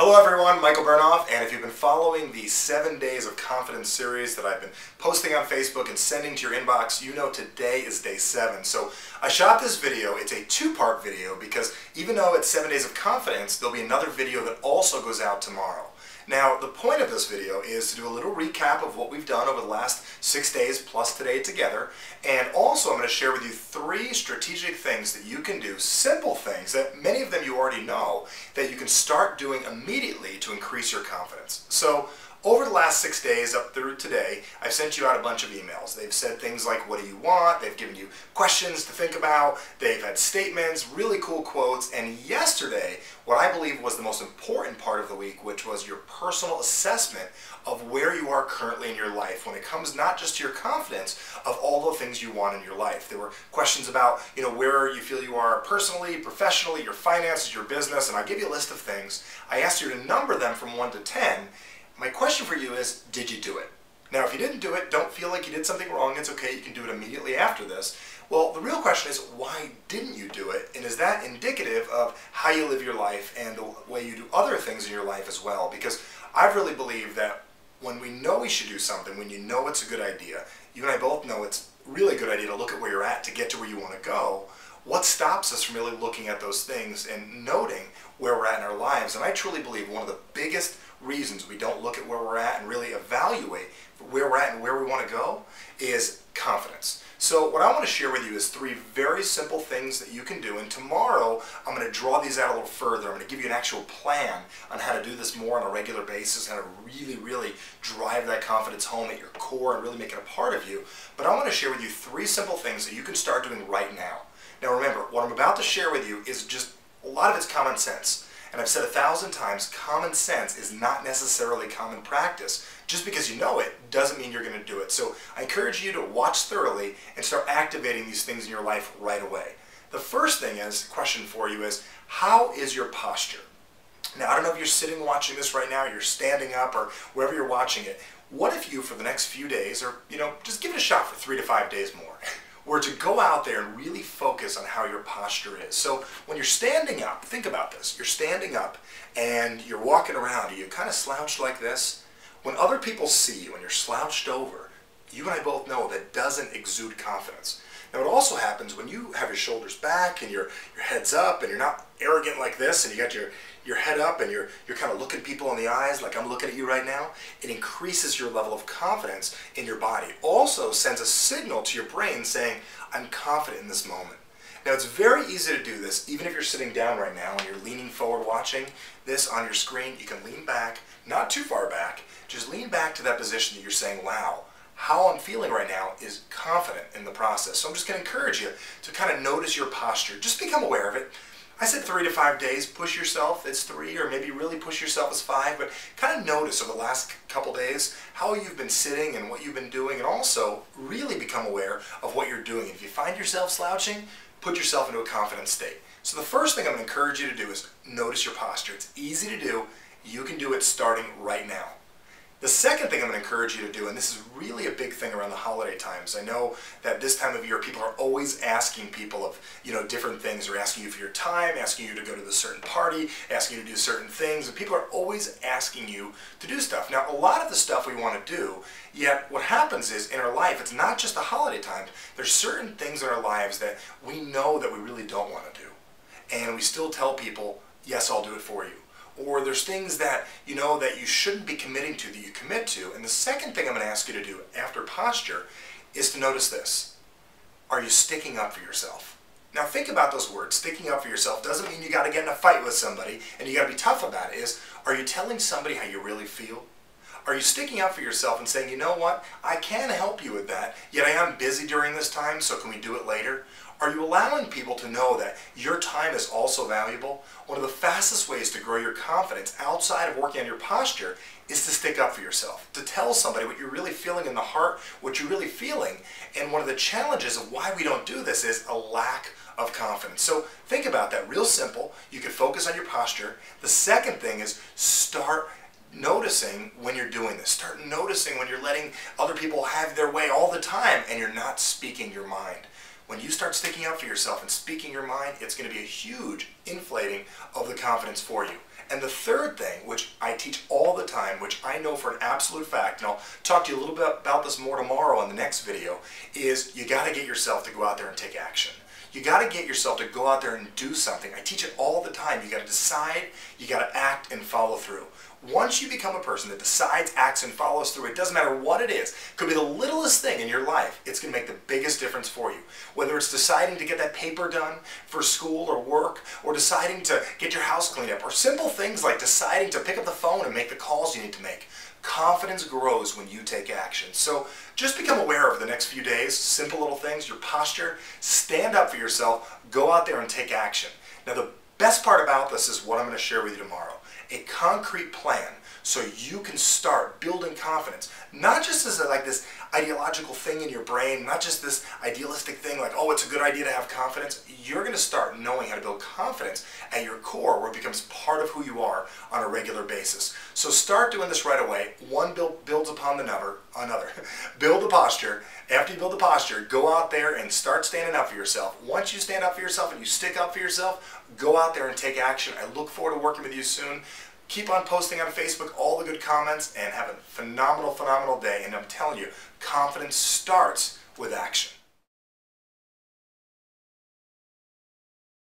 Hello everyone, Michael Bernoff, and if you've been following the 7 Days of Confidence series that I've been posting on Facebook and sending to your inbox, you know today is day 7. So I shot this video. It's a two-part video because even though it's 7 Days of Confidence, there'll be another video that also goes out tomorrow. Now, the point of this video is to do a little recap of what we've done over the last 6 days plus today together, and also I'm going to share with you 3 strategic things that you can do, simple things that many of them you already know, that you can start doing immediately to increase your confidence. So, over the last 6 days up through today, I've sent you out a bunch of emails. They've said things like, what do you want? They've given you questions to think about. They've had statements, really cool quotes. And yesterday, what I believe was the most important part of the week, which was your personal assessment of where you are currently in your life when it comes not just to your confidence of all the things you want in your life. There were questions about, where you feel you are personally, professionally, your finances, your business, and I give you a list of things. I asked you to number them from 1 to 10. My question for you is, did you do it? Now, if you didn't do it, don't feel like you did something wrong. It's okay. You can do it immediately after this. Well, the real question is, why didn't you do it? And is that indicative of how you live your life and the way you do other things in your life as well? Because I really believe that when we know we should do something, when you know it's a good idea, you and I both know it's really a good idea to look at where you're at to get to where you want to go. What stops us from really looking at those things and noting where we're at in our lives? And I truly believe one of the biggest reasons we don't look at where we're at and really evaluate where we're at and where we want to go is confidence. So what I want to share with you is 3 very simple things that you can do, and tomorrow I'm going to draw these out a little further. I'm going to give you an actual plan on how to do this more on a regular basis, how to really drive that confidence home at your core and really make it a part of you. But I want to share with you 3 simple things that you can start doing right now. Now remember, what I'm about to share with you is just a lot of it's common sense. And I've said 1,000 times, common sense is not necessarily common practice. Just because you know it doesn't mean you're going to do it. So I encourage you to watch thoroughly and start activating these things in your life right away. The first thing is, question for you is, how is your posture? Now, I don't know if you're sitting watching this right now, or you're standing up, or wherever you're watching it. What if you, for the next few days, or just give it a shot for 3 to 5 days more, were to go out there and really focus on how your posture is. So when you're standing up, think about this. You're standing up and you're walking around. You're kind of slouched like this. When other people see you and you're slouched over, you and I both know that doesn't exude confidence. Now, it also happens when you have your shoulders back and your head's up and you're not arrogant like this and you got your head up and you're kind of looking people in the eyes like I'm looking at you right now. It increases your level of confidence in your body. It also sends a signal to your brain saying, I'm confident in this moment. Now, it's very easy to do this even if you're sitting down right now and you're leaning forward watching this on your screen. You can lean back, not too far back. Just lean back to that position that you're saying, wow, how I'm feeling right now is confident in the process. So I'm just going to encourage you to kind of notice your posture. Just become aware of it. I said 3 to 5 days. Push yourself. It's 3, or maybe really push yourself as 5. But kind of notice over the last couple days how you've been sitting and what you've been doing, and also really become aware of what you're doing. If you find yourself slouching, put yourself into a confident state. So the first thing I'm going to encourage you to do is notice your posture. It's easy to do. You can do it starting right now. The second thing I'm going to encourage you to do, and this is really a big thing around the holiday times. I know that this time of year people are always asking people of, different things. They're asking you for your time, asking you to go to the certain party, asking you to do certain things, and people are always asking you to do stuff. Now, a lot of the stuff we want to do, yet what happens is in our life, it's not just the holiday times. There's certain things in our lives that we know that we really don't want to do. And we still tell people, yes, I'll do it for you. Or there's things that you know that you shouldn't be committing to that you commit to. And the second thing I'm going to ask you to do after posture is to notice this. Are you sticking up for yourself? Now think about those words. Sticking up for yourself doesn't mean you got to get in a fight with somebody and you got to be tough about it. Are you telling somebody how you really feel? Are you sticking up for yourself and saying, you know what, I can help you with that, yet I am busy during this time, so can we do it later? Are you allowing people to know that your time is also valuable? One of the fastest ways to grow your confidence outside of working on your posture is to stick up for yourself, to tell somebody what you're really feeling in the heart, what you're really feeling. And one of the challenges of why we don't do this is a lack of confidence. So think about that, real simple. You can focus on your posture. The second thing is start noticing when you're doing this. Start noticing when you're letting other people have their way all the time and you're not speaking your mind. When you start sticking up for yourself and speaking your mind, it's going to be a huge inflating of the confidence for you. And the third thing, which I teach all the time, which I know for an absolute fact, and I'll talk to you a little bit about this more tomorrow in the next video, is you got to get yourself to go out there and take action. You got to get yourself to go out there and do something. I teach it all the time. You got to decide, you got to act and follow through. Once you become a person that decides, acts, and follows through, it doesn't matter what it is. It could be the littlest thing in your life. It's going to make the biggest difference for you. Whether it's deciding to get that paper done for school or work, or deciding to get your house cleaned up, or simple things like deciding to pick up the phone and make the calls you need to make. Confidence grows when you take action. So just become aware of the next few days, simple little things, your posture, stand up for yourself, go out there and take action. Now the best part about this is what I'm going to share with you tomorrow. A concrete plan so you can start building confidence. Not just as like this ideological thing in your brain, not just this idealistic thing like, oh, it's a good idea to have confidence. You're going to start knowing how to build confidence at your core where it becomes part of who you are on a regular basis. So start doing this right away. One builds upon another. Build the posture. After you build the posture, go out there and start standing up for yourself. Once you stand up for yourself and you stick up for yourself, go out there and take action. I look forward to working with you soon. Keep on posting on Facebook all the good comments and have a phenomenal, phenomenal day. And I'm telling you, confidence starts with action.